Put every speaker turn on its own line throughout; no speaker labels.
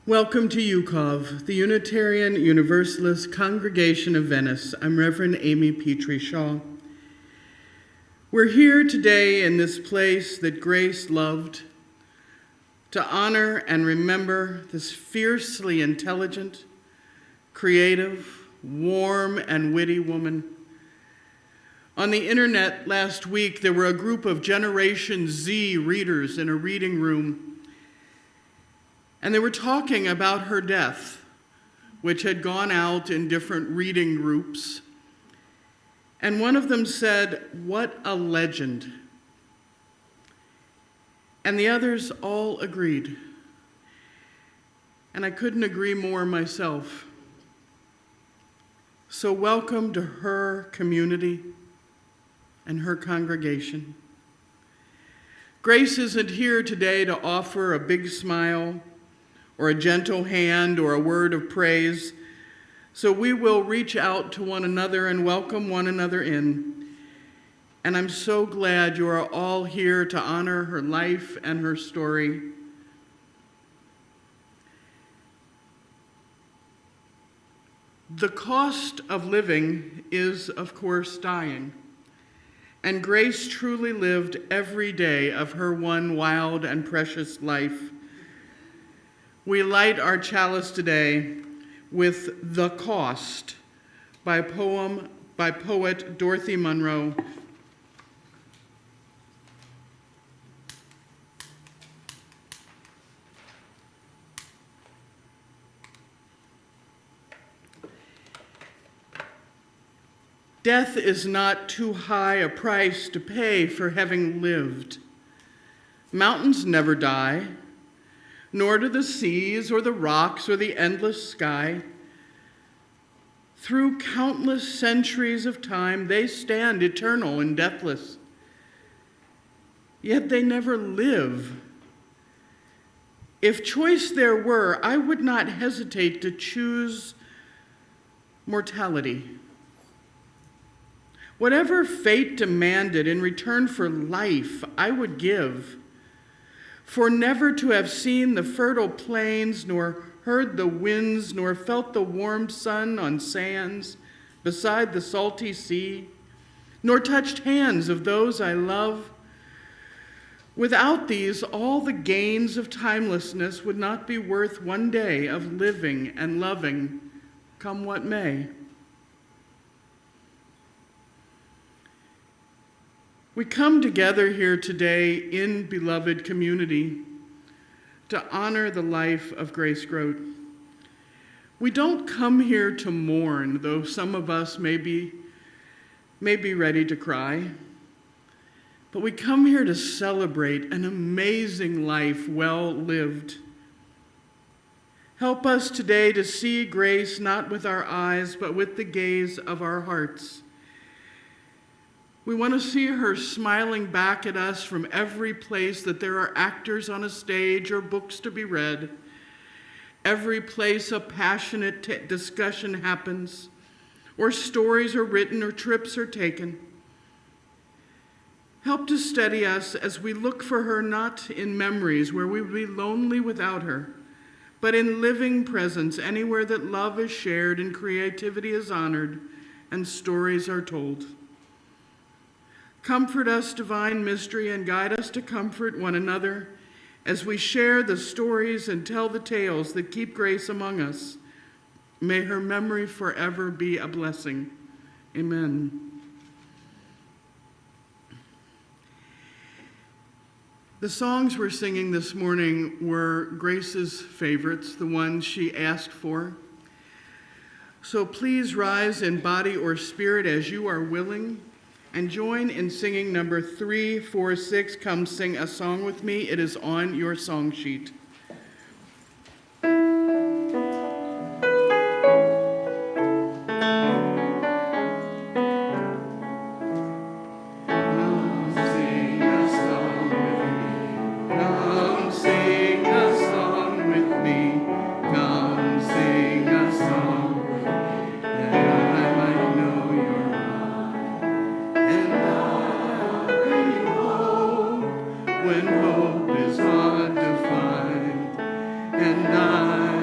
Welcome to UCOV, the Unitarian Universalist Congregation of Venice. I'm Reverend Amy Petrie Shaw. We're here today in this place that Grace loved to honor and remember this fiercely intelligent, creative, warm, and witty woman. On the internet last week, there were a group of Generation Z readers in a reading room, and they were talking about her death, which had gone out in different reading groups. And one of them said, "What a legend." And the others all agreed. And I couldn't agree more myself. So welcome to her community and her congregation. Grace isn't here today to offer a big smile or a gentle hand or a word of praise, so we will reach out to one another and welcome one another in. And I'm so glad you are all here to honor her life and her story. The cost of living is, of course, dying. And Grace truly lived every day of her one wild and precious life. We light our chalice today with "The Cost" by poet Dorothy Monroe. Death is not too high a price to pay for having lived. Mountains never die, nor do the seas or the rocks or the endless sky. Through countless centuries of time, they stand eternal and deathless. Yet they never live. If choice there were, I would not hesitate to choose mortality. Whatever fate demanded in return for life, I would give. For never to have seen the fertile plains, nor heard the winds, nor felt the warm sun on sands beside the salty sea, nor touched hands of those I love. Without these, all the gains of timelessness would not be worth one day of living and loving, come what may. We come together here today in beloved community to honor the life of Grace Grote. We don't come here to mourn, though some of us may be ready to cry, but we come here to celebrate an amazing life well lived. Help us today to see Grace not with our eyes, but with the gaze of our hearts. We want to see her smiling back at us from every place that there are actors on a stage or books to be read, every place a passionate discussion happens, or stories are written or trips are taken. Help to steady us as we look for her not in memories where we would be lonely without her, but in living presence anywhere that love is shared and creativity is honored and stories are told. Comfort us, divine mystery, and guide us to comfort one another as we share the stories and tell the tales that keep Grace among us. May her memory forever be a blessing. Amen. The songs we're singing this morning were Grace's favorites, the ones she asked for. So please rise in body or spirit as you are willing, and join in singing number 346, Come Sing a Song With Me. It is on your song sheet. When hope is hard to find, and I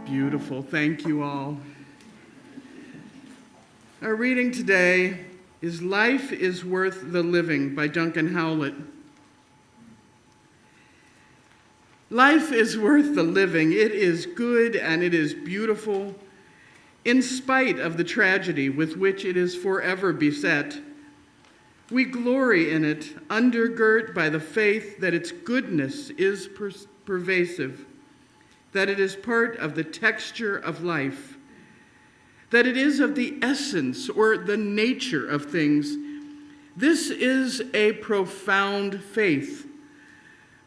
Beautiful. Thank you all. Our reading today is Life is Worth the Living by Duncan Howlett. Life is worth the living. It is good and it is beautiful, in spite of the tragedy with which it is forever beset. We glory in it, undergirt by the faith that its goodness is pervasive, that it is part of the texture of life, that it is of the essence or the nature of things. This is a profound faith,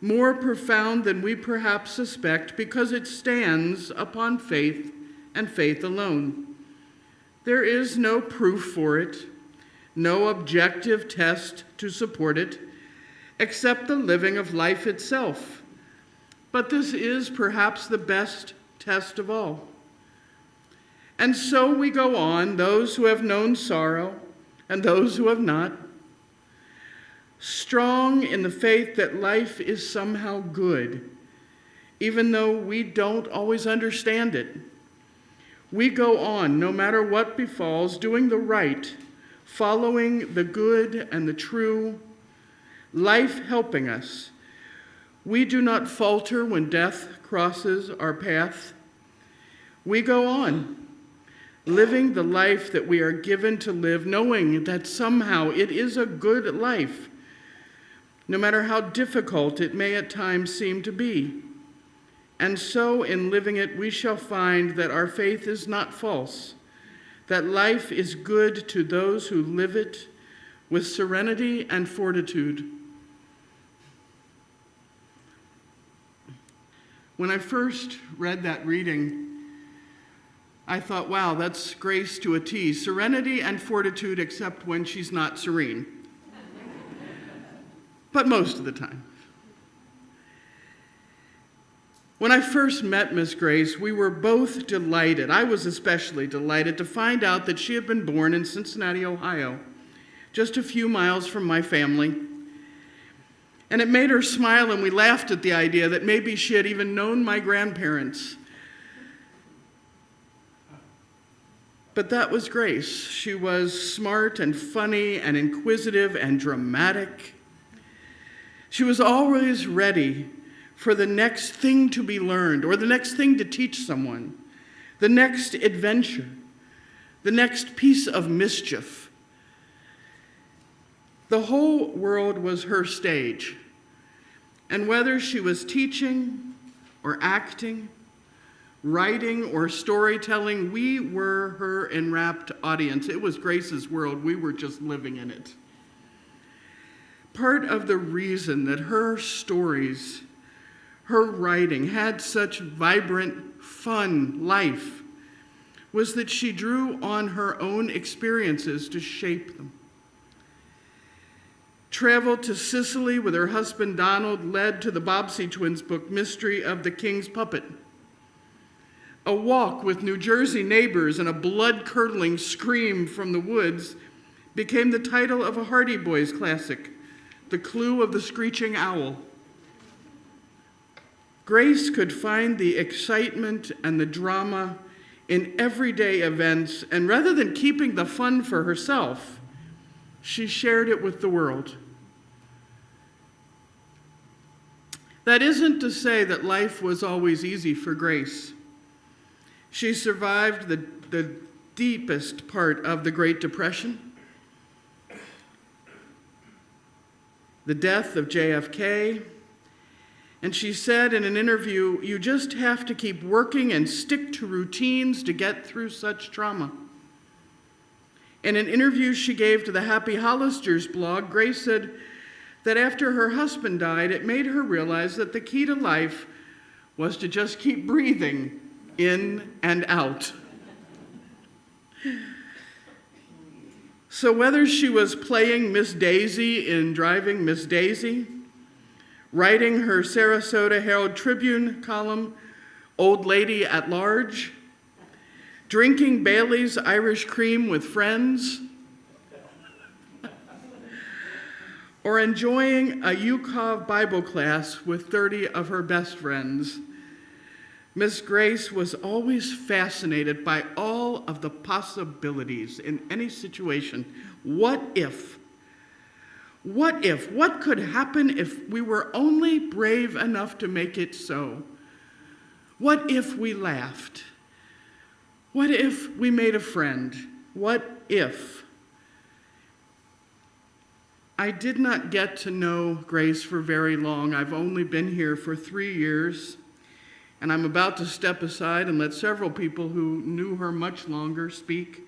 more profound than we perhaps suspect, because it stands upon faith and faith alone. There is no proof for it, no objective test to support it, except the living of life itself. But this is perhaps the best test of all. And so we go on, those who have known sorrow and those who have not, strong in the faith that life is somehow good, even though we don't always understand it. We go on, no matter what befalls, doing the right, following the good and the true, life helping us. We do not falter when death crosses our path. We go on, living the life that we are given to live, knowing that somehow it is a good life, no matter how difficult it may at times seem to be. And so in living it, we shall find that our faith is not false, that life is good to those who live it with serenity and fortitude. When I first read that reading, I thought, wow, that's Grace to a T. Serenity and fortitude, except when she's not serene. But most of the time. When I first met Miss Grace, we were both delighted. I was especially delighted to find out that she had been born in Cincinnati, Ohio, just a few miles from my family. And it made her smile, and we laughed at the idea that maybe she had even known my grandparents. But that was Grace. She was smart and funny and inquisitive and dramatic. She was always ready for the next thing to be learned, or the next thing to teach someone, the next adventure, the next piece of mischief. The whole world was her stage, and whether she was teaching or acting, writing or storytelling, we were her enwrapped audience. It was Grace's world. We were just living in it. Part of the reason that her stories, her writing had such vibrant, fun life was that she drew on her own experiences to shape them. Travel to Sicily with her husband Donald led to the Bobbsey twins book, Mystery of the King's Puppet. A walk with New Jersey neighbors and a blood-curdling scream from the woods became the title of a Hardy Boys classic, The Clue of the Screeching Owl. Grace could find the excitement and the drama in everyday events, and rather than keeping the fun for herself, she shared it with the world. That isn't to say that life was always easy for Grace. She survived the deepest part of the Great Depression, the death of JFK, and she said in an interview, "You just have to keep working and stick to routines to get through such trauma." In an interview she gave to the Happy Hollisters blog, Grace said that after her husband died, it made her realize that the key to life was to just keep breathing in and out. So whether she was playing Miss Daisy in Driving Miss Daisy, writing her Sarasota Herald Tribune column, Old Lady at Large, drinking Bailey's Irish Cream with friends, or enjoying a UCOV Bible class with 30 of her best friends, Miss Grace was always fascinated by all of the possibilities in any situation. What if? What if? What could happen if we were only brave enough to make it so? What if we laughed? What if we made a friend? What if? I did not get to know Grace for very long. I've only been here for 3 years, and I'm about to step aside and let several people who knew her much longer speak.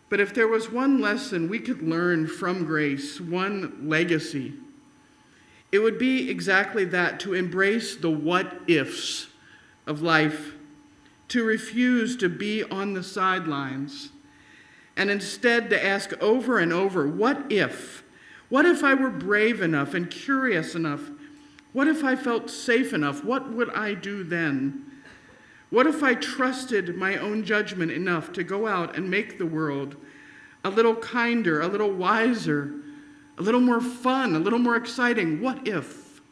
But if there was one lesson we could learn from Grace, one legacy, it would be exactly that: to embrace the what-ifs of life, to refuse to be on the sidelines, and instead to ask over and over, what if? What if I were brave enough and curious enough? What if I felt safe enough? What would I do then? What if I trusted my own judgment enough to go out and make the world a little kinder, a little wiser, a little more fun, a little more exciting? What if?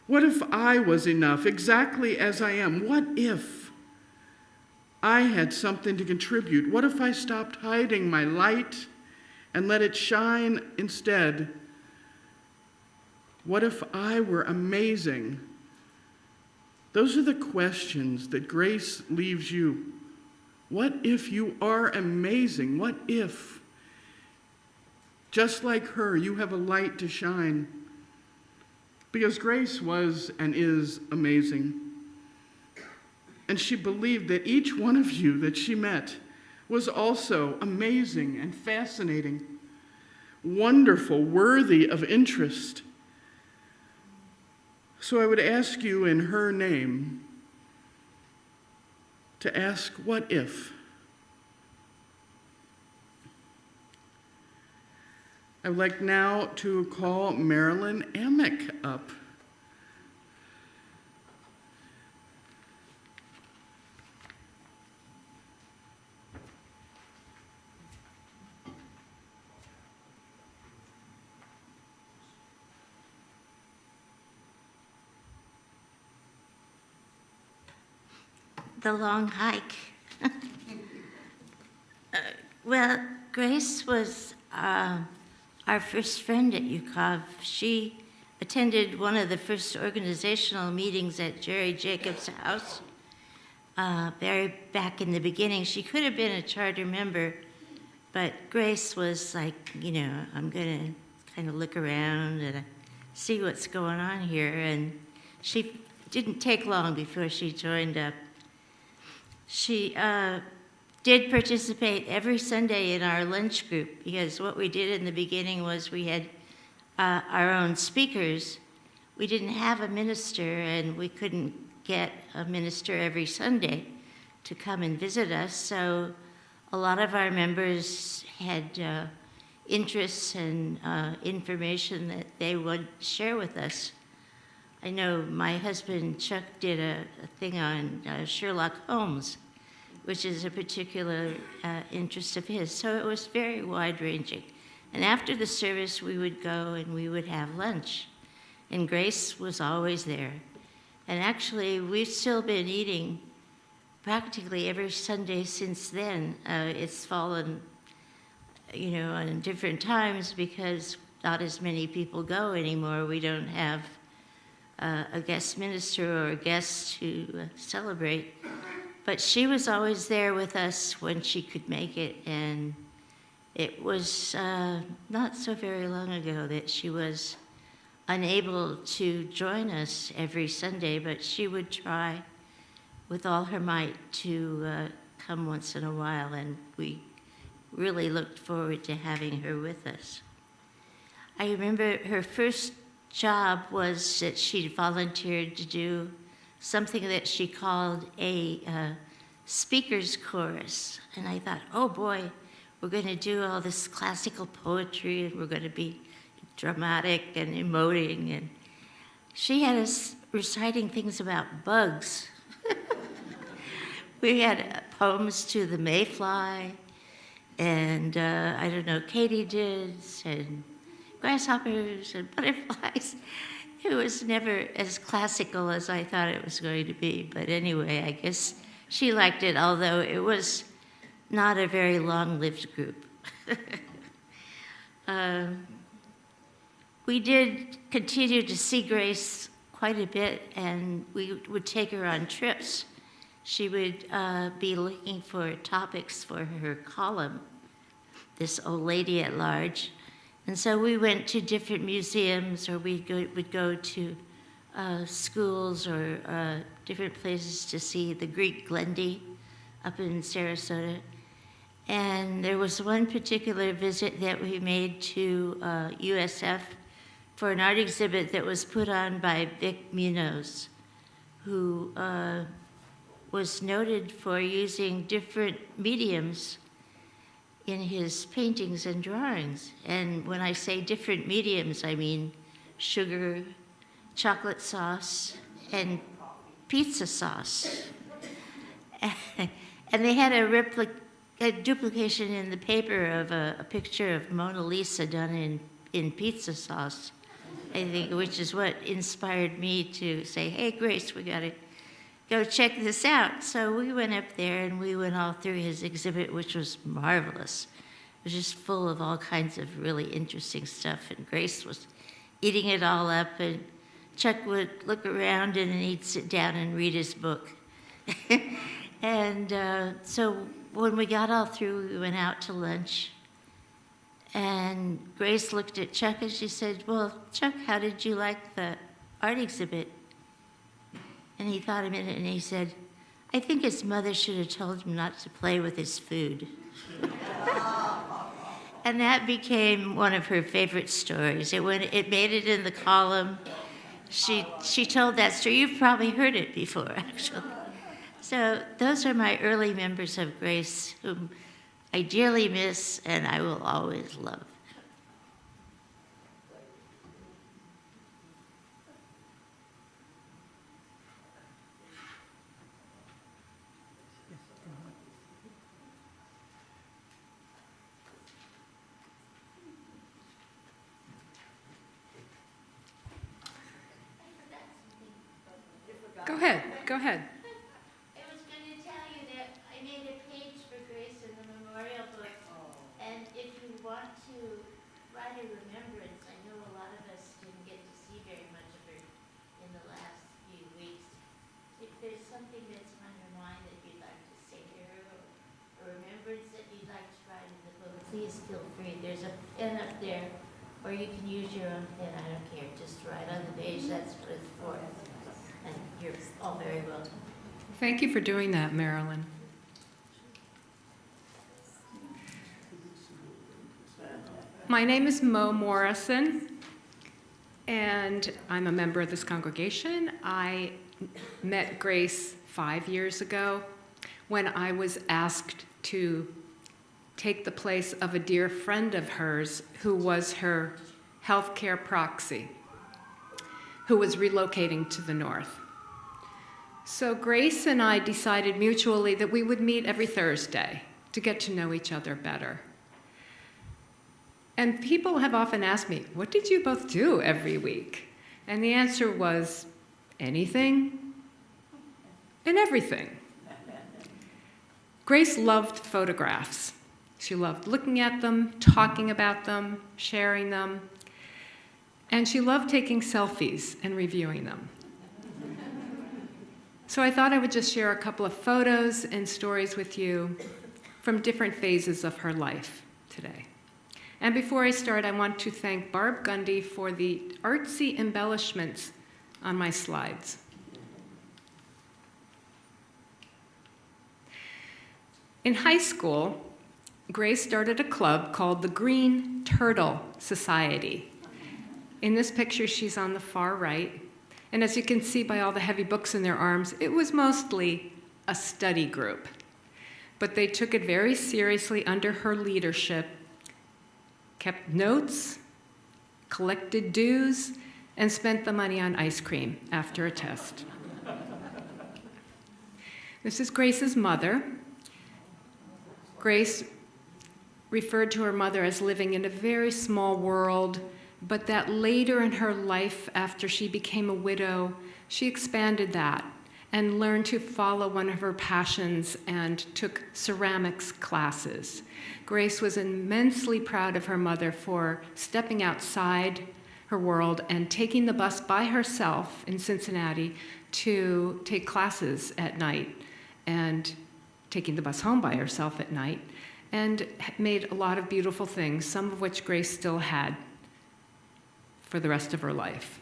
What if I was enough exactly as I am? What if I had something to contribute? What if I stopped hiding my light and let it shine instead? What if I were amazing? Those are the questions that Grace leaves you. What if you are amazing? What if, just like her, you have a light to shine? Because Grace was and is amazing. And she believed that each one of you that she met was also amazing and fascinating, wonderful, worthy of interest. So I would ask you in her name to ask, what if? I would like now to call Marilyn Amick up.
The long hike. Well, Grace was our first friend at UCOV. She attended one of the first organizational meetings at Jerry Jacobs' house very back in the beginning. She could have been a charter member, but Grace was like, I'm going to kind of look around and see what's going on here. And she didn't take long before she joined up. She did participate every Sunday in our lunch group, because what we did in the beginning was we had our own speakers. We didn't have a minister, and we couldn't get a minister every Sunday to come and visit us. So a lot of our members had interests and information that they would share with us. I know my husband Chuck did a thing on Sherlock Holmes, which is a particular interest of his. So it was very wide-ranging. And after the service, we would go and we would have lunch. And Grace was always there. And actually, we've still been eating practically every Sunday since then. It's fallen, on different times because not as many people go anymore. We don't have a guest minister or a guest to celebrate. But she was always there with us when she could make it, and it was not so very long ago that she was unable to join us every Sunday, but she would try with all her might to come once in a while, and we really looked forward to having her with us. I remember her first job was that she volunteered to do something that she called a speaker's chorus. And I thought, oh boy, we're going to do all this classical poetry, and we're going to be dramatic and emoting. And she had us reciting things about bugs. We had poems to the mayfly, and katydids, and grasshoppers, and butterflies. It was never as classical as I thought it was going to be, but anyway, I guess she liked it, although it was not a very long-lived group. We did continue to see Grace quite a bit, and we would take her on trips. She would be looking for topics for her column, this old lady at large. And so we went to different museums, or we would go to schools or different places to see the Greek Glendy up in Sarasota. And there was one particular visit that we made to USF for an art exhibit that was put on by Vic Munoz, who was noted for using different mediums in his paintings and drawings. And when I say different mediums, I mean sugar, chocolate sauce, and pizza sauce. And they had a duplication in the paper of a picture of Mona Lisa done in pizza sauce, I think, which is what inspired me to say, hey, Grace, we got to go check this out. So we went up there and we went all through his exhibit, which was marvelous. It was just full of all kinds of really interesting stuff. And Grace was eating it all up, and Chuck would look around and then he'd sit down and read his book. And so when we got all through, we went out to lunch. And Grace looked at Chuck and she said, well, Chuck, how did you like the art exhibit? And he thought a minute and he said, I think his mother should have told him not to play with his food. And that became one of her favorite stories. It made it in the column. She told that story. You've probably heard it before, actually. So those are my early members of Grace, whom I dearly miss and I will always love.
Go ahead.
I was going to tell you that I made a page for Grace in the memorial book, and if you want to write a remembrance, I know a lot of us didn't get to see very much of her in the last few weeks. If there's something that's on your mind that you'd like to say to her, or a remembrance that you'd like to write in the book, please feel free. There's a pen up there, or you can use your own pen, I don't care. Just write on the page, that's what it's for. And you're all very welcome.
Thank you for doing that, Marilyn. My name is Mo Morrison, and I'm a member of this congregation. I met Grace 5 years ago when I was asked to take the place of a dear friend of hers who was her healthcare proxy, who was relocating to the north. So Grace and I decided mutually that we would meet every Thursday to get to know each other better. And people have often asked me, what did you both do every week? And the answer was anything and everything. Grace loved photographs. She loved looking at them, talking about them, sharing them. And she loved taking selfies and reviewing them. So I thought I would just share a couple of photos and stories with you from different phases of her life today. And before I start, I want to thank Barb Gundy for the artsy embellishments on my slides. In high school, Grace started a club called the Green Turtle Society. In this picture, she's on the far right. And as you can see by all the heavy books in their arms, it was mostly a study group. But they took it very seriously under her leadership, kept notes, collected dues, and spent the money on ice cream after a test. This is Grace's mother. Grace referred to her mother as living in a very small world, but that later in her life, after she became a widow, she expanded that and learned to follow one of her passions and took ceramics classes. Grace was immensely proud of her mother for stepping outside her world and taking the bus by herself in Cincinnati to take classes at night, and taking the bus home by herself at night, and made a lot of beautiful things, some of which Grace still had for the rest of her life.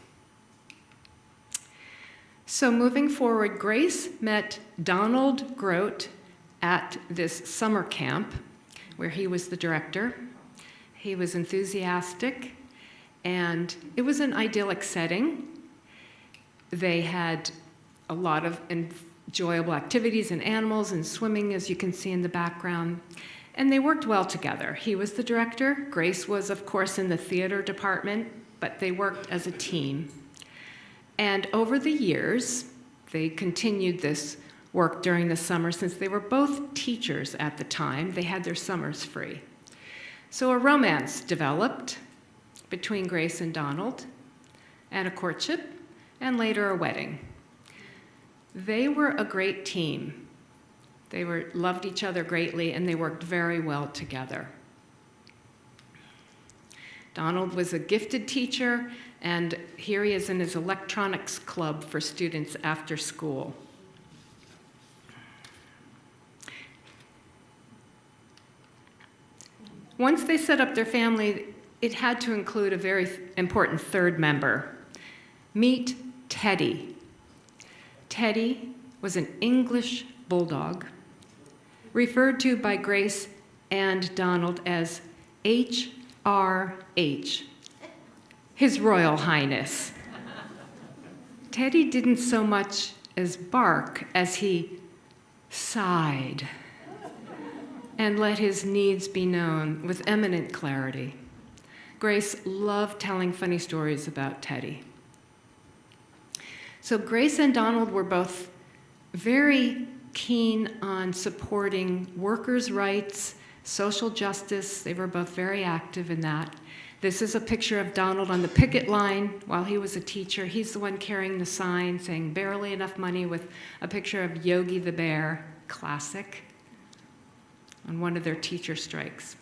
So moving forward, Grace met Donald Grote at this summer camp where he was the director. He was enthusiastic, and it was an idyllic setting. They had a lot of enjoyable activities and animals and swimming, as you can see in the background, and they worked well together. He was the director. Grace was, of course, in the theater department, but they worked as a team. And over the years, they continued this work during the summer. Since they were both teachers at the time, they had their summers free. So a romance developed between Grace and Donald, and a courtship, and later a wedding. They were a great team. They loved each other greatly, and they worked very well together. Donald was a gifted teacher, and here he is in his electronics club for students after school. Once they set up their family, it had to include a very important third member. Meet Teddy. Teddy was an English bulldog, referred to by Grace and Donald as HRH, His Royal Highness. Teddy didn't so much as bark as he sighed and let his needs be known with eminent clarity. Grace loved telling funny stories about Teddy. So Grace and Donald were both very keen on supporting workers' rights, social justice. They were both very active in that. This is a picture of Donald on the picket line while he was a teacher. He's the one carrying the sign saying "barely enough money" with a picture of Yogi the Bear, classic, on one of their teacher strikes.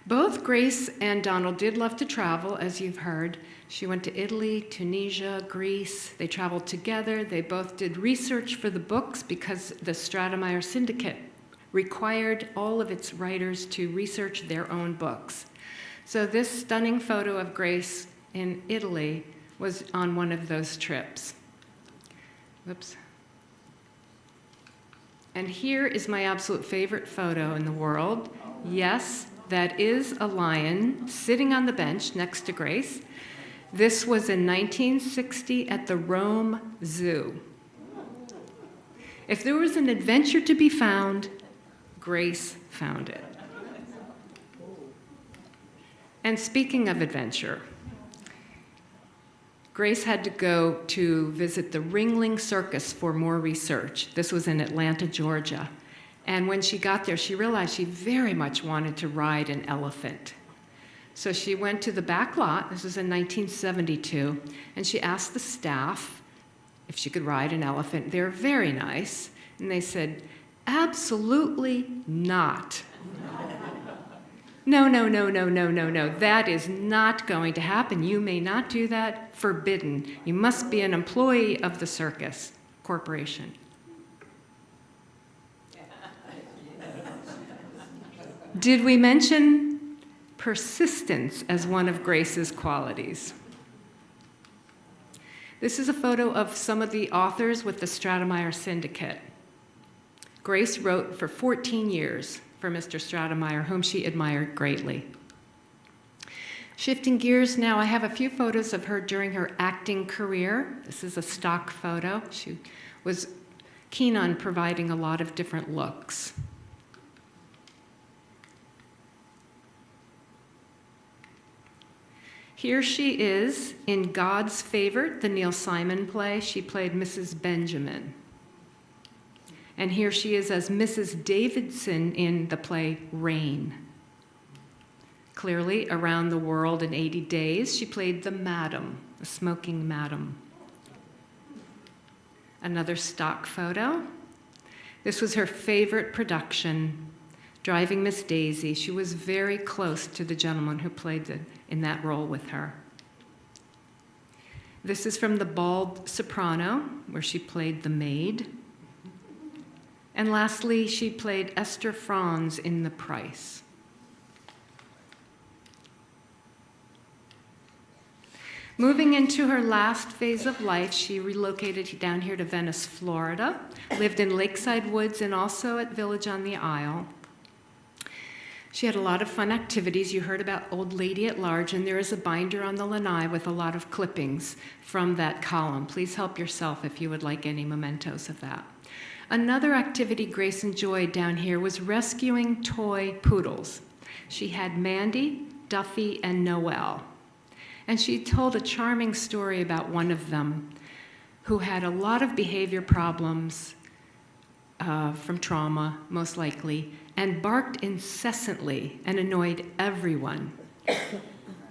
Both Grace and Donald did love to travel, as you've heard. She went to Italy, Tunisia, Greece. They traveled together. They both did research for the books because the Stratemeyer Syndicate required all of its writers to research their own books. So this stunning photo of Grace in Italy was on one of those trips. Whoops. And here is my absolute favorite photo in the world. Yes, that is a lion sitting on the bench next to Grace. This was in 1960 at the Rome Zoo. If there was an adventure to be found, Grace found it. And speaking of adventure, Grace had to go to visit the Ringling Circus for more research. This was in Atlanta, Georgia. And when she got there, she realized she very much wanted to ride an elephant. So she went to the back lot, this was in 1972, and she asked the staff if she could ride an elephant. They were very nice, and they said, "Absolutely not. No, that is not going to happen. You may not do that. Forbidden. You must be an employee of the circus corporation." Did we mention persistence as one of Grace's qualities? This is a photo of some of the authors with the Stratemeyer Syndicate. Grace wrote for 14 years for Mr. Stratemeyer, whom she admired greatly. Shifting gears now, I have a few photos of her during her acting career. This is a stock photo. She was keen on providing a lot of different looks. Here she is in God's Favorite, the Neil Simon play. She played Mrs. Benjamin. And here she is as Mrs. Davidson in the play Rain. Clearly, Around the World in 80 Days, she played the madam, the smoking madam. Another stock photo. This was her favorite production, Driving Miss Daisy. She was very close to the gentleman who played in that role with her. This is from The Bald Soprano, where she played the maid. And lastly, she played Esther Franz in The Price. Moving into her last phase of life, she relocated down here to Venice, Florida, lived in Lakeside Woods and also at Village on the Isle. She had a lot of fun activities. You heard about Old Lady at Large, and there is a binder on the lanai with a lot of clippings from that column. Please help yourself if you would like any mementos of that. Another activity Grace enjoyed down here was rescuing toy poodles. She had Mandy, Duffy, and Noelle. And she told a charming story about one of them who had a lot of behavior problems from trauma, most likely, and barked incessantly and annoyed everyone.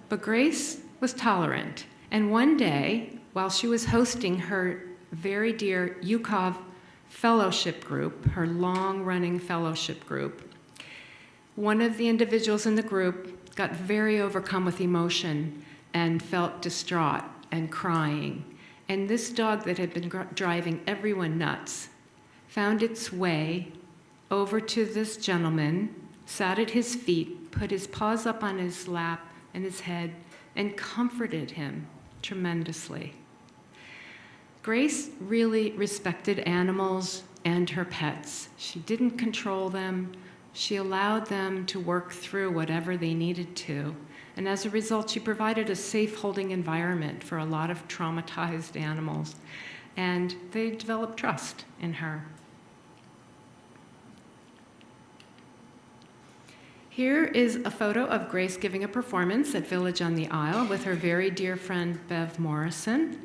But Grace was tolerant. And one day, while she was hosting her very dear UCOV fellowship group, her long-running fellowship group, one of the individuals in the group got very overcome with emotion and felt distraught and crying. And this dog that had been driving everyone nuts found its way over to this gentleman, sat at his feet, put his paws up on his lap and his head, and comforted him tremendously. Grace really respected animals and her pets. She didn't control them. She allowed them to work through whatever they needed to. And as a result, she provided a safe holding environment for a lot of traumatized animals. And they developed trust in her. Here is a photo of Grace giving a performance at Village on the Isle with her very dear friend, Bev Morrison.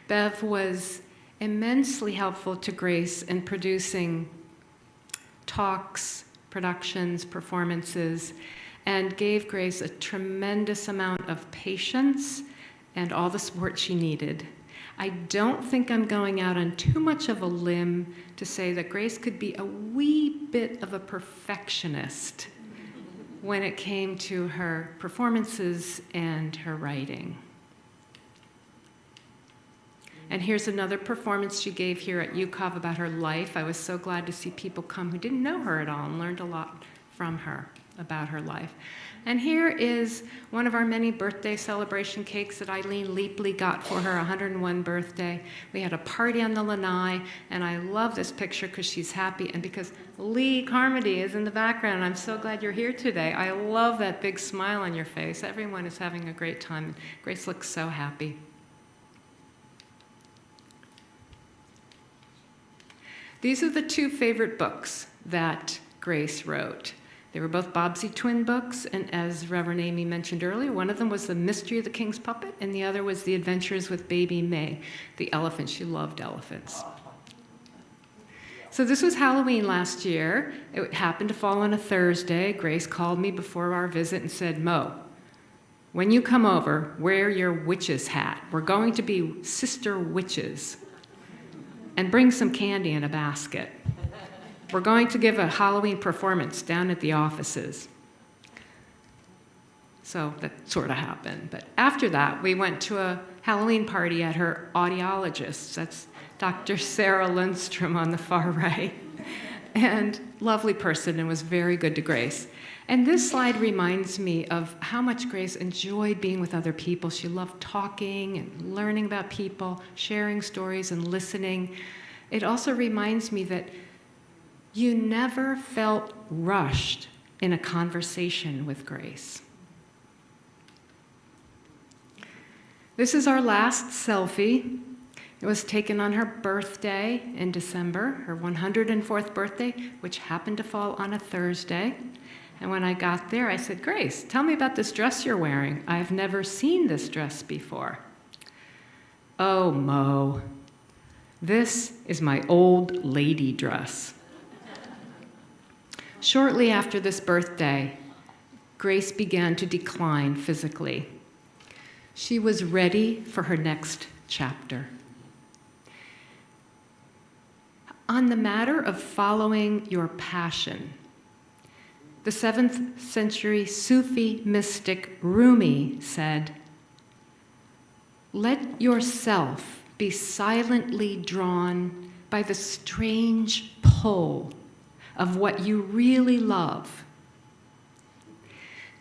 Bev was immensely helpful to Grace in producing talks, productions, performances, and gave Grace a tremendous amount of patience and all the support she needed. I don't think I'm going out on too much of a limb to say that Grace could be a wee bit of a perfectionist when it came to her performances and her writing. And here's another performance she gave here at UCOV about her life. I was so glad to see people come who didn't know her at all and learned a lot from her about her life. And here is one of our many birthday celebration cakes that Eileen Leapley got for her 101 birthday. We had a party on the lanai, and I love this picture because she's happy and because Lee Carmody is in the background. I'm so glad you're here today. I love that big smile on your face. Everyone is having a great time. Grace looks so happy. These are the two favorite books that Grace wrote. They were both Bobbsey twin books, and as Reverend Amy mentioned earlier, one of them was The Mystery of the King's Puppet, and the other was The Adventures with Baby May, the elephant. She loved elephants. So this was Halloween last year. It happened to fall on a Thursday. Grace called me before our visit and said, "Mo, when you come over, wear your witch's hat. We're going to be sister witches. And bring some candy in a basket. We're going to give a Halloween performance down at the offices." So that sort of happened. But after that, we went to a Halloween party at her audiologist's. That's Dr. Sarah Lundstrom on the far right. And lovely person, and was very good to Grace. And this slide reminds me of how much Grace enjoyed being with other people. She loved talking and learning about people, sharing stories and listening. It also reminds me that you never felt rushed in a conversation with Grace. This is our last selfie. It was taken on her birthday in December, her 104th birthday, which happened to fall on a Thursday. And when I got there, I said, "Grace, tell me about this dress you're wearing. I've never seen this dress before." "Oh, Mo, this is my old lady dress." Shortly after this birthday, Grace began to decline physically. She was ready for her next chapter. On the matter of following your passion, the 7th century Sufi mystic Rumi said, "Let yourself be silently drawn by the strange pull of what you really love."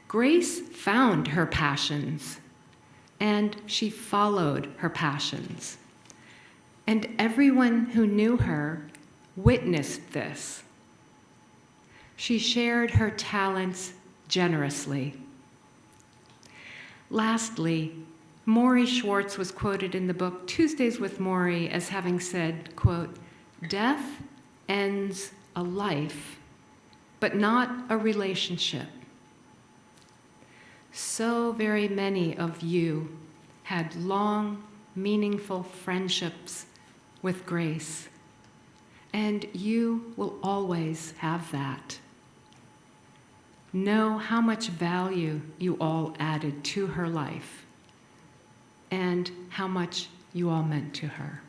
Grace found her passions, and she followed her passions. And everyone who knew her witnessed this. She shared her talents generously. Lastly, Maury Schwartz was quoted in the book Tuesdays with Maury as having said, quote, "Death ends a life, but not a relationship." So very many of you had long, meaningful friendships with Grace, and you will always have that. Know how much value you all added to her life and how much you all meant to her.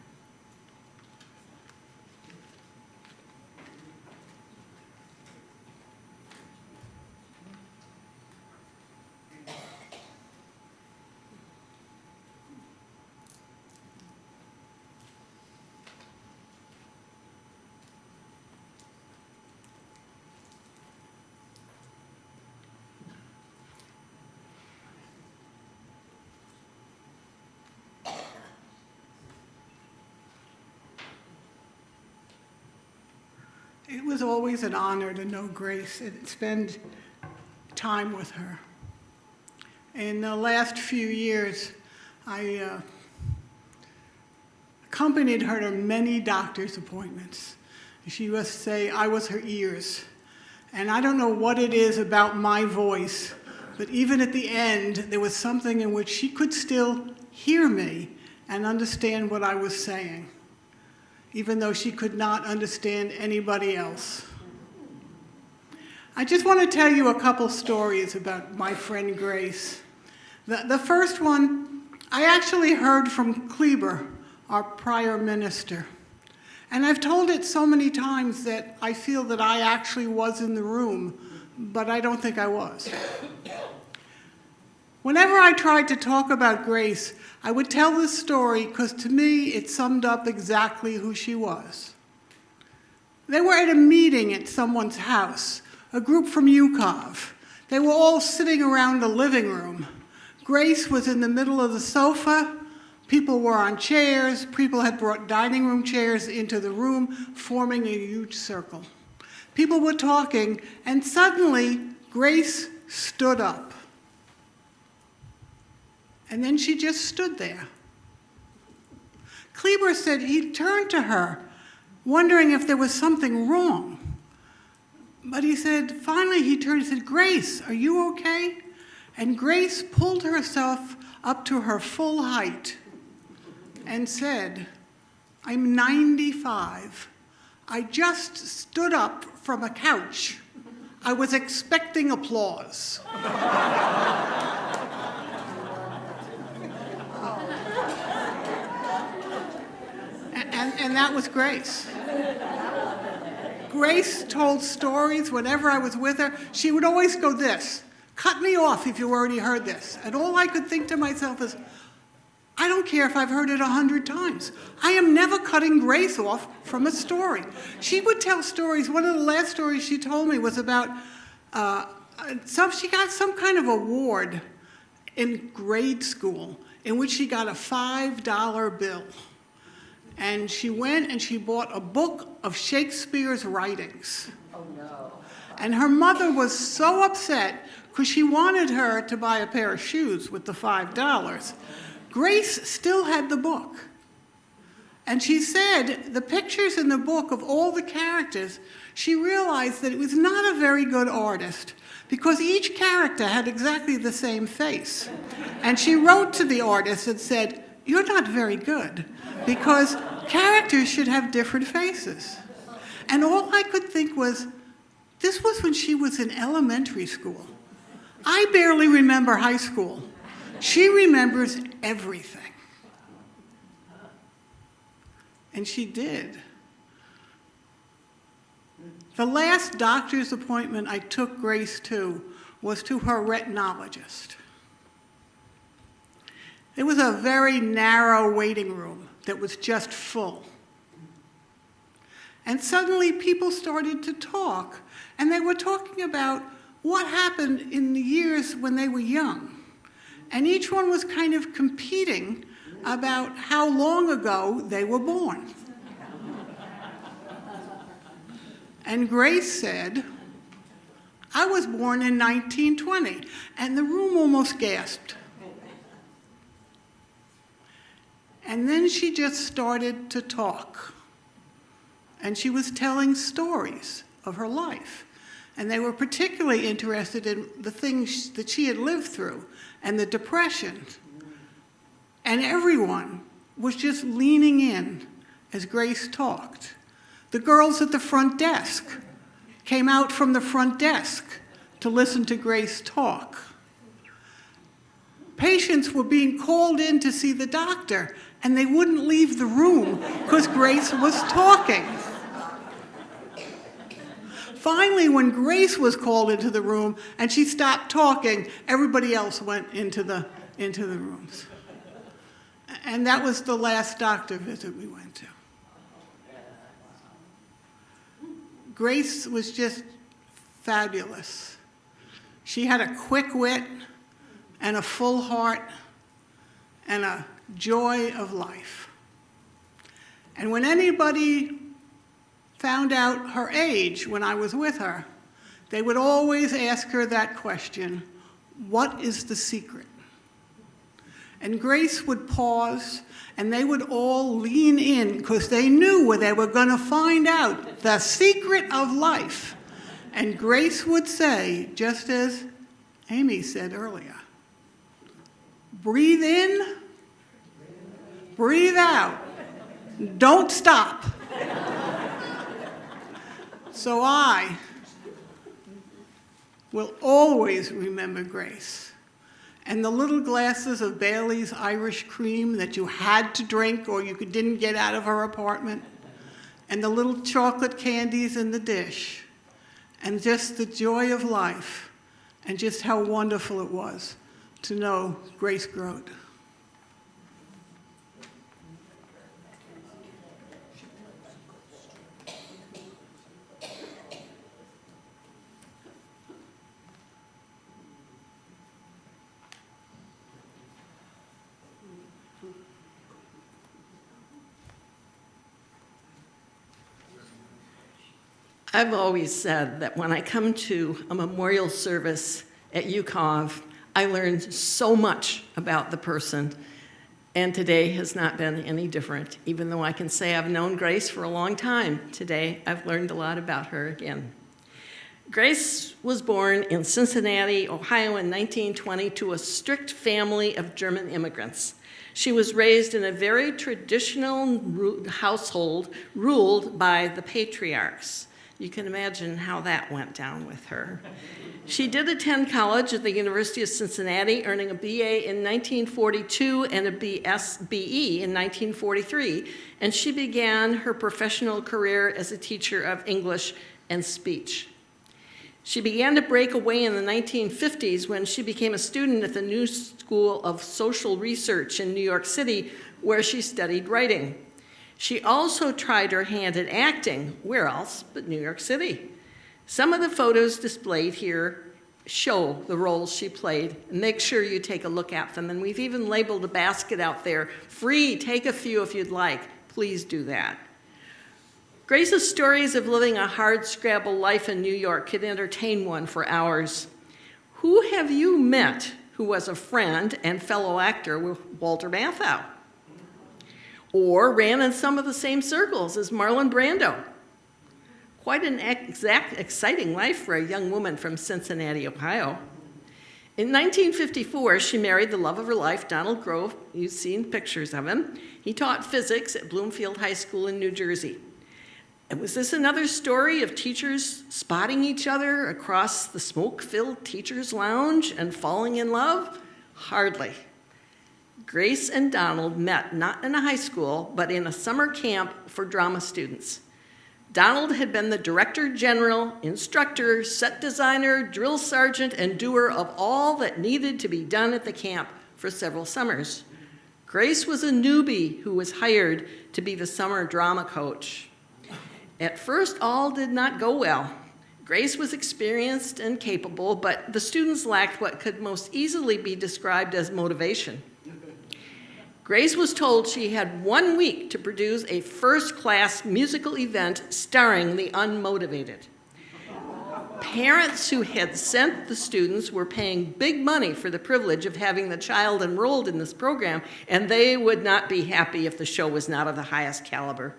It was always an honor to know Grace and spend time with her. In the last few years, I accompanied her to many doctor's appointments. She used to say I was her ears. And I don't know what it is about my voice, but even at the end, there was something in which she could still hear me and understand what I was saying, even though she could not understand anybody else. I just want to tell you a couple stories about my friend Grace. The first one, I actually heard from Kleber, our prior minister. And I've told it so many times that I feel that I actually was in the room, but I don't think I was. Whenever I tried to talk about Grace, I would tell this story because to me it summed up exactly who she was. They were at a meeting at someone's house, a group from UCOV. They were all sitting around the living room. Grace was in the middle of the sofa. People were on chairs. People had brought dining room chairs into the room, forming a huge circle. People were talking, and suddenly Grace stood up. And then she just stood there. Kleber said he turned to her, wondering if there was something wrong. But he said, finally he turned and said, "Grace, are you okay?" And Grace pulled herself up to her full height and said, "I'm 95. I just stood up from a couch. I was expecting applause." And that was Grace. Grace told stories whenever I was with her. She would always go this, "Cut me off if you already heard this." And all I could think to myself is, I don't care if I've heard it 100 times. I am never cutting Grace off from a story. She would tell stories. One of the last stories she told me was about, she got some kind of award in grade school in which she got a $5 bill. And she went and she bought a book of Shakespeare's writings. Oh, no. And her mother was so upset because she wanted her to buy a pair of shoes with the $5. Grace still had the book. And she said the pictures in the book of all the characters, she realized that it was not a very good artist because each character had exactly the same face. And she wrote to the artist and said, "You're not very good because characters should have different faces." And all I could think was, this was when she was in elementary school. I barely remember high school. She remembers everything. And she did. The last doctor's appointment I took Grace to was to her retinologist. It was a very narrow waiting room that was just full. And suddenly people started to talk, and they were talking about what happened in the years when they were young. And each one was kind of competing about how long ago they were born. And Grace said, I was born in 1920, and the room almost gasped. And then she just started to talk. And she was telling stories of her life. And they were particularly interested in the things that she had lived through and the Depression. And everyone was just leaning in as Grace talked. The girls at the front desk came out from the front desk to listen to Grace talk. Patients were being called in to see the doctor, and they wouldn't leave the room because Grace was talking. Finally, when Grace was called into the room and she stopped talking, everybody else went into the rooms. And that was the last doctor visit we went to. Grace was just fabulous. She had a quick wit and a full heart and a joy of life. And when anybody found out her age when I was with her, they would always ask her that question, what is the secret? And Grace would pause, and they would all lean in because they knew where they were going to find out the secret of life. And Grace would say, just as Amy said earlier, breathe in, breathe out, don't stop. So I will always remember Grace. And the little glasses of Bailey's Irish cream that you had to drink or you didn't get out of her apartment. And the little chocolate candies in the dish. And just the joy of life. And just how wonderful it was to know Grace Grote.
I've always said that when I come to a memorial service at UCOV, I learned so much about the person, and today has not been any different. Even though I can say I've known Grace for a long time, today I've learned a lot about her again. Grace was born in Cincinnati, Ohio in 1920 to a strict family of German immigrants. She was raised in a very traditional household ruled by the patriarchs. You can imagine how that went down with her. She did attend college at the University of Cincinnati, earning a BA in 1942 and a BE in 1943, and she began her professional career as a teacher of English and speech. She began to break away in the 1950s when she became a student at the New School of Social Research in New York City, where she studied writing. She also tried her hand at acting. Where else but New York City? Some of the photos displayed here show the roles she played. Make sure you take a look at them. And we've even labeled a basket out there. Free, take a few if you'd like. Please do that. Grace's stories of living a hard-scrabble life in New York could entertain one for hours. Who have you met who was a friend and fellow actor with Walter Matthau? Or ran in some of the same circles as Marlon Brando? Quite an exciting life for a young woman from Cincinnati, Ohio. In 1954, she married the love of her life, Donald Grove. You've seen pictures of him. He taught physics at Bloomfield High School in New Jersey. And was this another story of teachers spotting each other across the smoke-filled teacher's lounge and falling in love? Hardly. Grace and Donald met not in a high school, but in a summer camp for drama students. Donald had been the director general, instructor, set designer, drill sergeant, and doer of all that needed to be done at the camp for several summers. Grace was a newbie who was hired to be the summer drama coach. At first, all did not go well. Grace was experienced and capable, but the students lacked what could most easily be described as motivation. Grace was told she had 1 week to produce a first-class musical event starring the unmotivated. Parents who had sent the students were paying big money for the privilege of having the child enrolled in this program, and they would not be happy if the show was not of the highest caliber.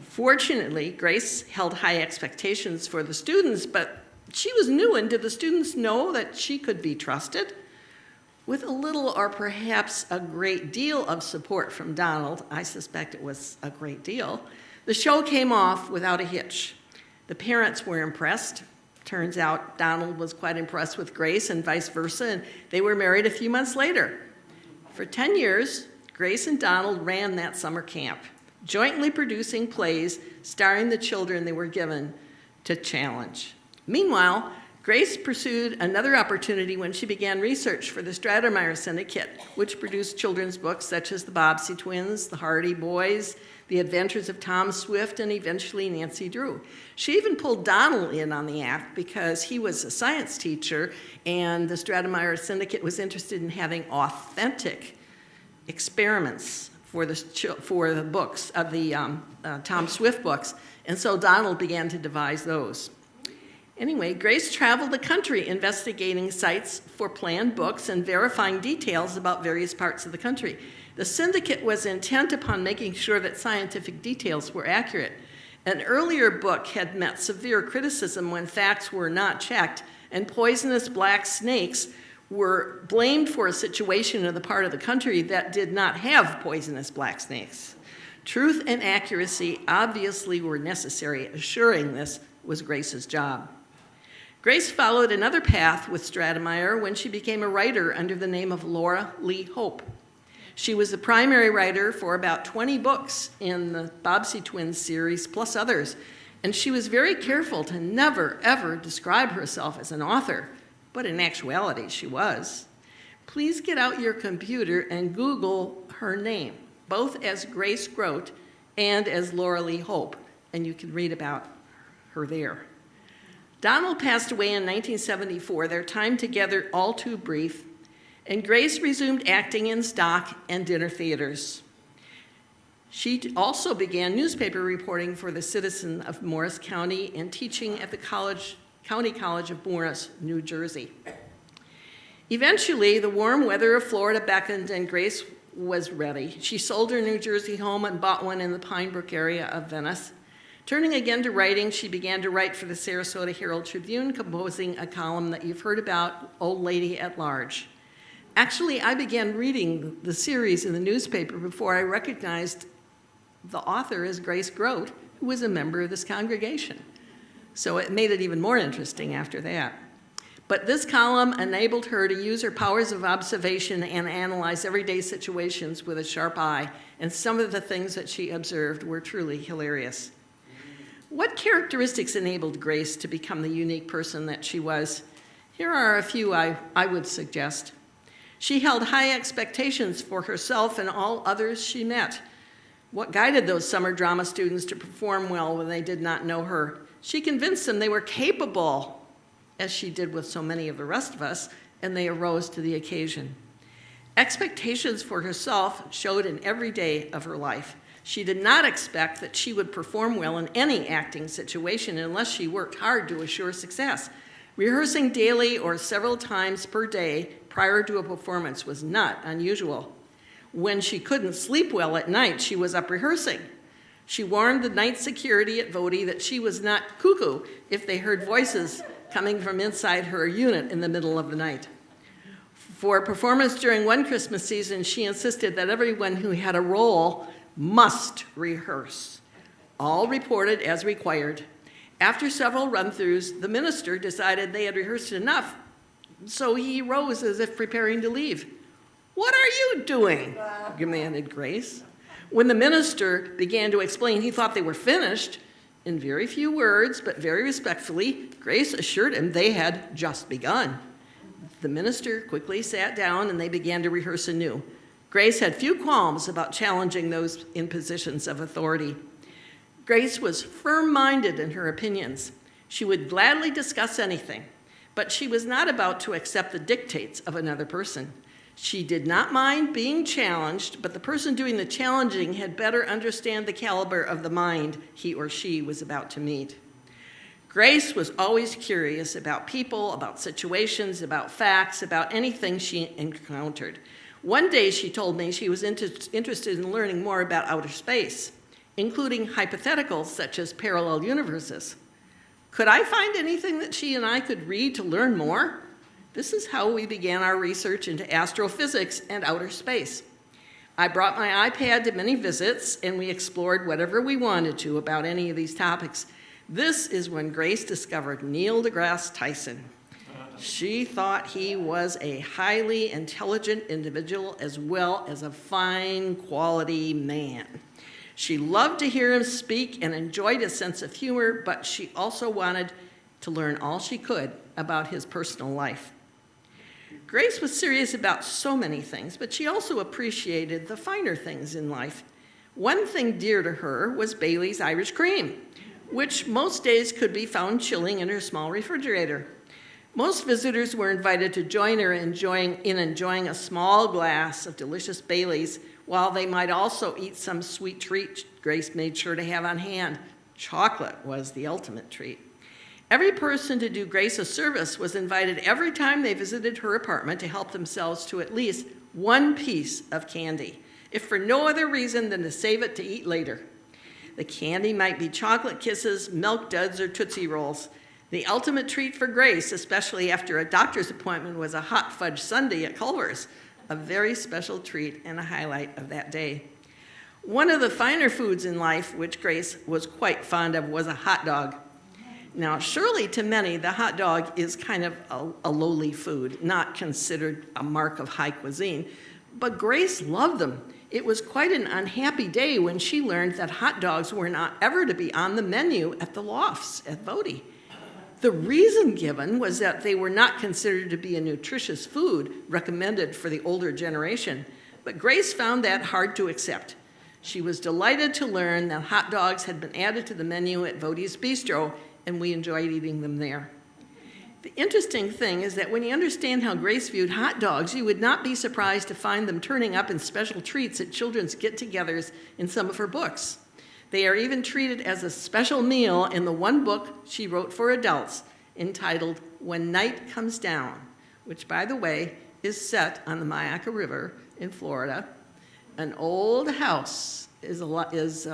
Fortunately, Grace held high expectations for the students, but she was new, and did the students know that she could be trusted? With a little or perhaps a great deal of support from Donald, I suspect it was a great deal, the show came off without a hitch. The parents were impressed. Turns out Donald was quite impressed with Grace and vice versa, and they were married a few months later. For 10 years, Grace and Donald ran that summer camp, jointly producing plays starring the children they were given to challenge. Meanwhile, Grace pursued another opportunity when she began research for the Stratemeyer Syndicate, which produced children's books such as The Bobbsey Twins, The Hardy Boys, The Adventures of Tom Swift, and eventually Nancy Drew. She even pulled Donald in on the act because he was a science teacher, and the Stratemeyer Syndicate was interested in having authentic experiments for the books of the Tom Swift books, and so Donald began to devise those. Anyway, Grace traveled the country investigating sites for planned books and verifying details about various parts of the country. The syndicate was intent upon making sure that scientific details were accurate. An earlier book had met severe criticism when facts were not checked, and poisonous black snakes were blamed for a situation in the part of the country that did not have poisonous black snakes. Truth and accuracy obviously were necessary. Assuring this was Grace's job. Grace followed another path with Stratemeyer when she became a writer under the name of Laura Lee Hope. She was the primary writer for about 20 books in the Bobbsey Twins series, plus others, and she was very careful to never, ever describe herself as an author, but in actuality, she was. Please get out your computer and Google her name, both as Grace Grote and as Laura Lee Hope, and you can read about her there. Donald passed away in 1974, their time together all too brief, and Grace resumed acting in stock and dinner theaters. She also began newspaper reporting for the Citizen of Morris County and teaching at the County College of Morris, New Jersey. Eventually, the warm weather of Florida beckoned and Grace was ready. She sold her New Jersey home and bought one in the Pine Brook area of Venice. Turning again to writing, she began to write for the Sarasota Herald Tribune, composing a column that you've heard about, Old Lady at Large. Actually, I began reading the series in the newspaper before I recognized the author as Grace Grote, who was a member of this congregation. So it made it even more interesting after that. But this column enabled her to use her powers of observation and analyze everyday situations with a sharp eye, and some of the things that she observed were truly hilarious. What characteristics enabled Grace to become the unique person that she was? Here are a few I would suggest. She held high expectations for herself and all others she met. What guided those summer drama students to perform well when they did not know her? She convinced them they were capable, as she did with so many of the rest of us, and they arose to the occasion. Expectations for herself showed in every day of her life. She did not expect that she would perform well in any acting situation unless she worked hard to assure success. Rehearsing daily or several times per day prior to a performance was not unusual. When she couldn't sleep well at night, she was up rehearsing. She warned the night security at Vody that she was not cuckoo if they heard voices coming from inside her unit in the middle of the night. For a performance during one Christmas season, she insisted that everyone who had a role must rehearse. All reported as required. After several run-throughs, the minister decided they had rehearsed enough, so he rose as if preparing to leave. "What are you doing?" demanded Grace. When the minister began to explain he thought they were finished, in very few words, but very respectfully, Grace assured him they had just begun. The minister quickly sat down and they began to rehearse anew. Grace had few qualms about challenging those in positions of authority. Grace was firm-minded in her opinions. She would gladly discuss anything, but she was not about to accept the dictates of another person. She did not mind being challenged, but the person doing the challenging had better understand the caliber of the mind he or she was about to meet. Grace was always curious about people, about situations, about facts, about anything she encountered. One day she told me she was interested in learning more about outer space, including hypotheticals such as parallel universes. Could I find anything that she and I could read to learn more? This is how we began our research into astrophysics and outer space. I brought my iPad to many visits, and we explored whatever we wanted to about any of these topics. This is when Grace discovered Neil deGrasse Tyson. She thought he was a highly intelligent individual as well as a fine quality man. She loved to hear him speak and enjoyed his sense of humor, but she also wanted to learn all she could about his personal life. Grace was serious about so many things, but she also appreciated the finer things in life. One thing dear to her was Bailey's Irish Cream, which most days could be found chilling in her small refrigerator. Most visitors were invited to join her in enjoying a small glass of delicious Bailey's, while they might also eat some sweet treat Grace made sure to have on hand. Chocolate was the ultimate treat. Every person to do Grace a service was invited every time they visited her apartment to help themselves to at least one piece of candy, if for no other reason than to save it to eat later. The candy might be chocolate kisses, milk duds, or Tootsie Rolls. The ultimate treat for Grace, especially after a doctor's appointment, was a hot fudge sundae at Culver's, a very special treat and a highlight of that day. One of the finer foods in life, which Grace was quite fond of, was a hot dog. Now, surely to many, the hot dog is kind of a lowly food, not considered a mark of high cuisine, but Grace loved them. It was quite an unhappy day when she learned that hot dogs were not ever to be on the menu at the lofts at Vody. The reason given was that they were not considered to be a nutritious food recommended for the older generation, but Grace found that hard to accept. She was delighted to learn that hot dogs had been added to the menu at Vody's Bistro, and we enjoyed eating them there. The interesting thing is that when you understand how Grace viewed hot dogs, you would not be surprised to find them turning up in special treats at children's get-togethers in some of her books. They are even treated as a special meal in the one book she wrote for adults entitled When Night Comes Down, which, by the way, is set on the Mayaca River in Florida. An old house is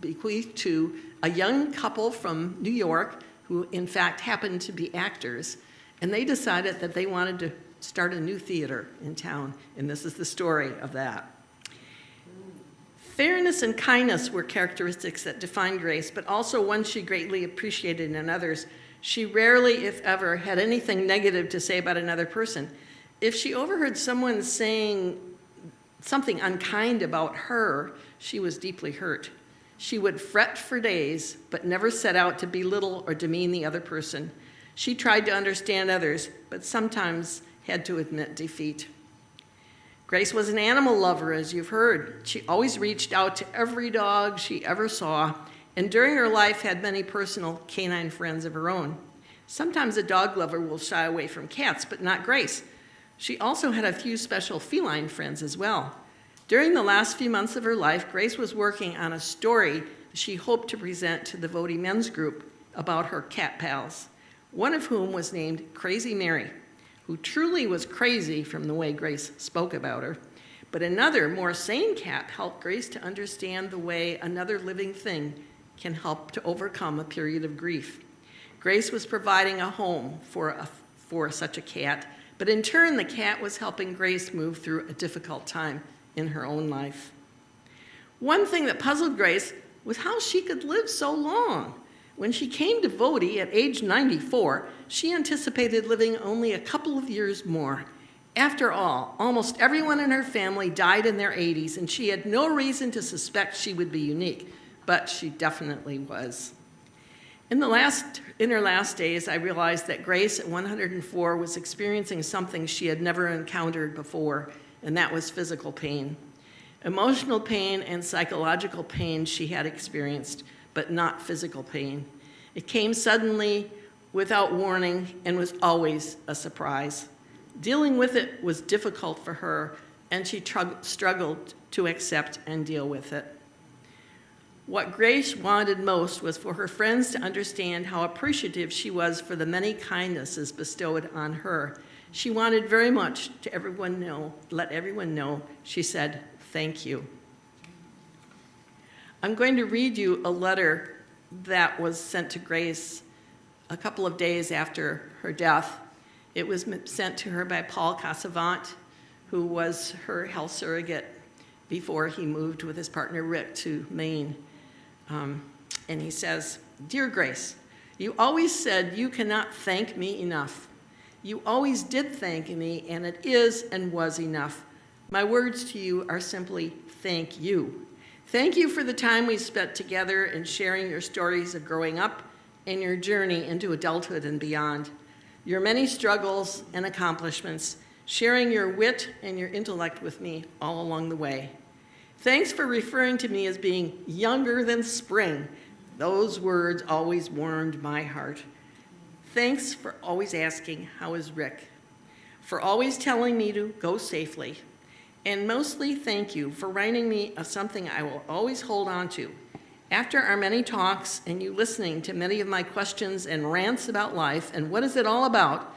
bequeathed to a young couple from New York who, in fact, happened to be actors, and they decided that they wanted to start a new theater in town, and this is the story of that. Fairness and kindness were characteristics that defined Grace, but also ones she greatly appreciated in others. She rarely, if ever, had anything negative to say about another person. If she overheard someone saying something unkind about her, she was deeply hurt. She would fret for days, but never set out to belittle or demean the other person. She tried to understand others, but sometimes had to admit defeat. Grace was an animal lover, as you've heard. She always reached out to every dog she ever saw, and during her life had many personal canine friends of her own. Sometimes a dog lover will shy away from cats, but not Grace. She also had a few special feline friends as well. During the last few months of her life, Grace was working on a story she hoped to present to the Vody Men's Group about her cat pals, one of whom was named Crazy Mary, who truly was crazy from the way Grace spoke about her. But another, more sane cat helped Grace to understand the way another living thing can help to overcome a period of grief. Grace was providing a home for such a cat, but in turn, the cat was helping Grace move through a difficult time in her own life. One thing that puzzled Grace was how she could live so long. When she came to Voti at age 94, she anticipated living only a couple of years more. After all, almost everyone in her family died in their 80s, and she had no reason to suspect she would be unique, but she definitely was. In her last days, I realized that Grace at 104 was experiencing something she had never encountered before, and that was physical pain. Emotional pain and psychological pain she had experienced, but not physical pain. It came suddenly, without warning, and was always a surprise. Dealing with it was difficult for her, and she struggled to accept and deal with it. What Grace wanted most was for her friends to understand how appreciative she was for the many kindnesses bestowed on her. She wanted very much to let everyone know, she said, "Thank you." I'm going to read you a letter that was sent to Grace a couple of days after her death. It was sent to her by Paul Casavant, who was her health surrogate before he moved with his partner Rick to Maine. And he says, "Dear Grace, you always said you cannot thank me enough. You always did thank me, and it is and was enough. My words to you are simply thank you. Thank you for the time we spent together in sharing your stories of growing up and your journey into adulthood and beyond. Your many struggles and accomplishments, sharing your wit and your intellect with me all along the way. Thanks for referring to me as being younger than spring. Those words always warmed my heart. Thanks for always asking, how is Rick? For always telling me to go safely. And mostly thank you for reminding me of something I will always hold on to. After our many talks and you listening to many of my questions and rants about life and what is it all about,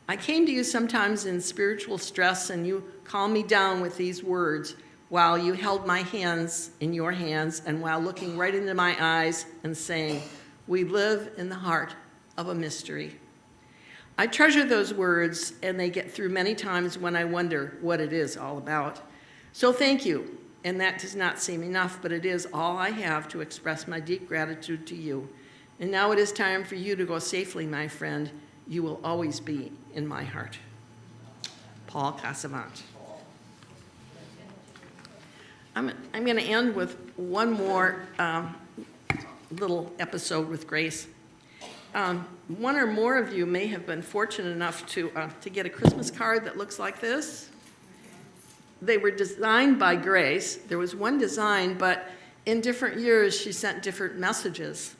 I came to you sometimes in spiritual stress and you calmed me down with these words while you held my hands in your hands and while looking right into my eyes and saying, we live in the heart of a mystery. I treasure those words and they get through many times when I wonder what it is all about. So thank you. And that does not seem enough, but it is all I have to express my deep gratitude to you. And now it is time for you to go safely, my friend. You will always be in my heart. Paul Casavant. I'm going to end with one more little episode with Grace. One or more of you may have been fortunate enough to get a Christmas card that looks like this. They were designed by Grace. There was one design, but in different years, she sent different messages.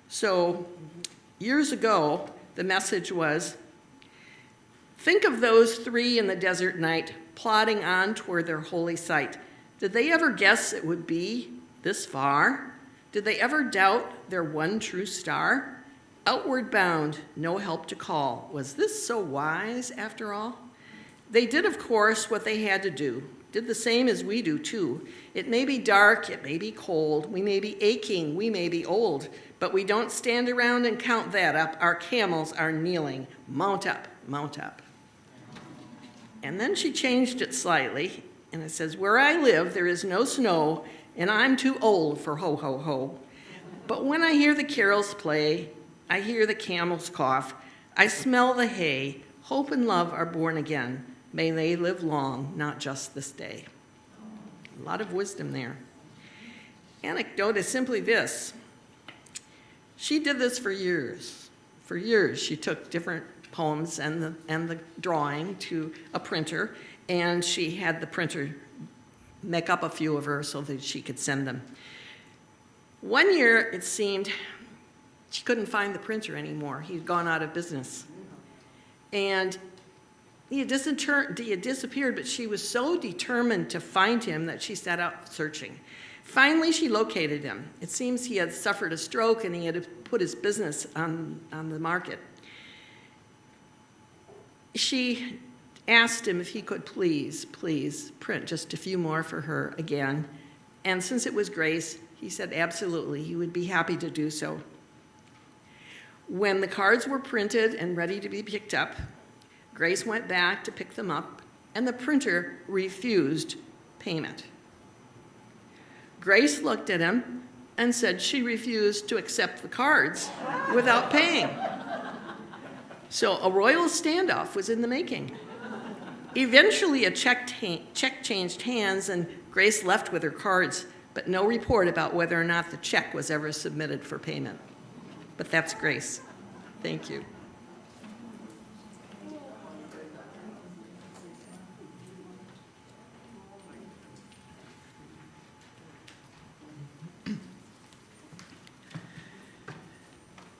So years ago, the message was, think of those three in the desert night, plodding on toward their holy site. Did they ever guess it would be this far? Did they ever doubt their one true star? Outward bound, no help to call. Was this so wise after all? They did, of course, what they had to do, did the same as we do, too. It may be dark, it may be cold, we may be aching, we may be old, but we don't stand around and count that up. Our camels are kneeling. Mount up, mount up. And then she changed it slightly, and it says, where I live, there is no snow, and I'm too old for ho, ho, ho. But when I hear the carols play, I hear the camels cough, I smell the hay, hope and love are born again. May they live long, not just this day. A lot of wisdom there. Anecdote is simply this. She did this for years. For years, she took different poems and the drawing to a printer, and she had the printer make up a few of her so that she could send them. One year, it seemed she couldn't find the printer anymore. He'd gone out of business. And he had disappeared, but she was so determined to find him that she set out searching. Finally, she located him. It seems he had suffered a stroke and he had put his business on the market. She asked him if he could please print just a few more for her again. And since it was Grace, he said absolutely, he would be happy to do so. When the cards were printed and ready to be picked up, Grace went back to pick them up, and the printer refused payment. Grace looked at him, and said she refused to accept the cards without paying. So a royal standoff was in the making. Eventually, a check changed hands, and Grace left with her cards, but no report about whether or not the check was ever submitted for payment. But that's Grace. Thank you.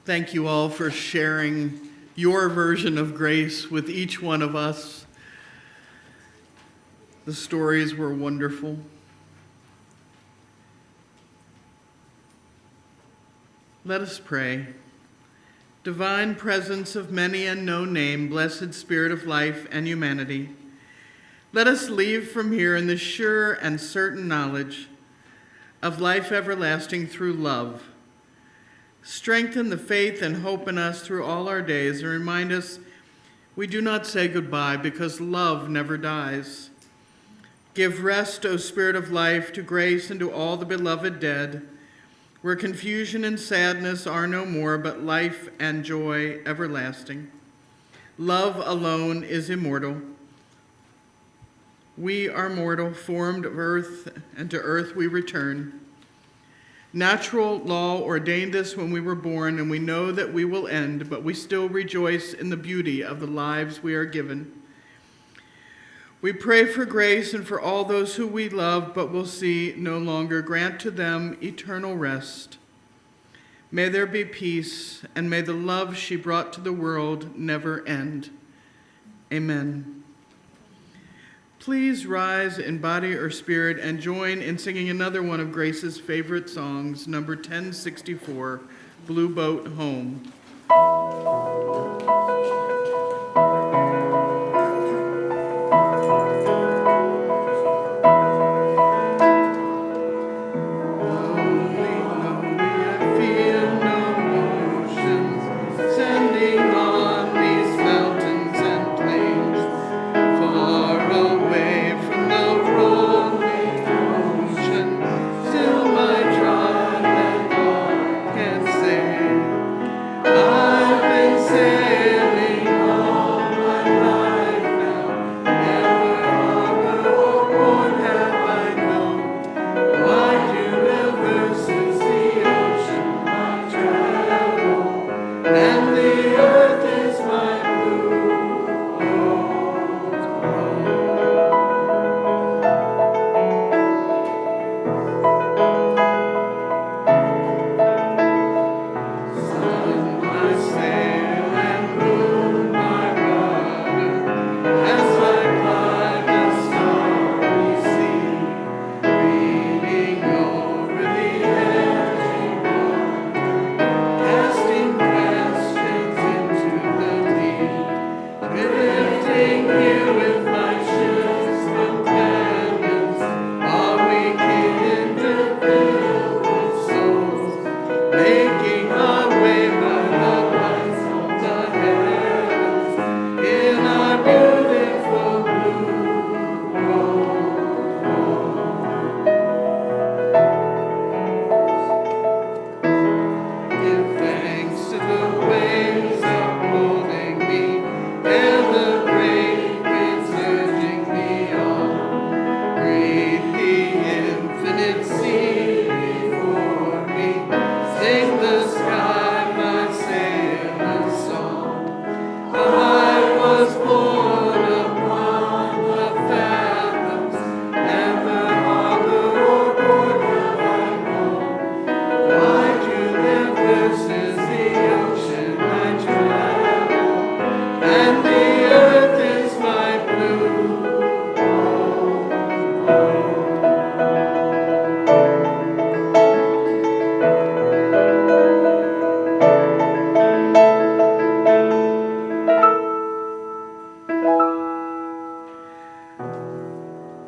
Thank you all for sharing your version of grace with each one of us. The stories were wonderful. Let us pray. Divine presence of many and no name, blessed Spirit of life and humanity, let us leave from here in the sure and certain knowledge of life everlasting through love. Strengthen the faith and hope in us through all our days, and remind us we do not say goodbye because love never dies. Give rest, O Spirit of life, to Grace and to all the beloved dead, where confusion and sadness are no more, but life and joy everlasting. Love alone is immortal. We are mortal, formed of earth, and to earth we return. Natural law ordained this when we were born, and we know that we will end, but we still rejoice in the beauty of the lives we are given. We pray for Grace and for all those who we love but will see no longer. Grant to them eternal rest. May there be peace, and may the love she brought to the world never end. Amen. Please rise in body or spirit and join in singing another one of Grace's favorite songs, number 1064, Blue Boat Home.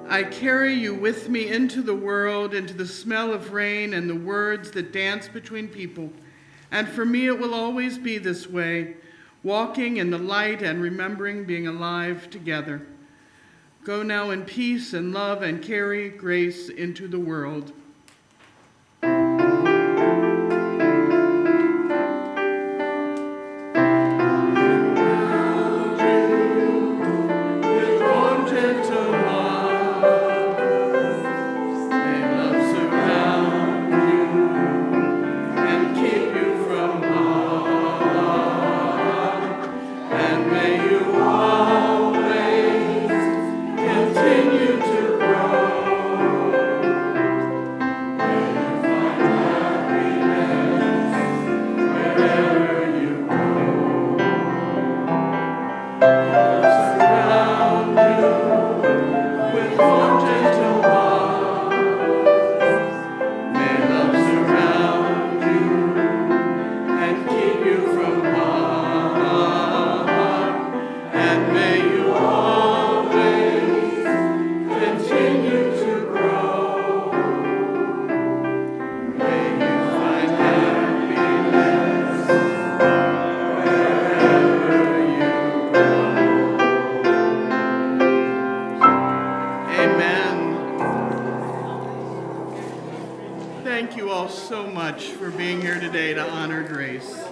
I carry you with me into the world, into the smell of rain and the words that dance between people. And for me, it will always be this way, walking in the light and remembering being alive together. Go now in peace and love and carry grace into the world. much for being here today to honor Grace.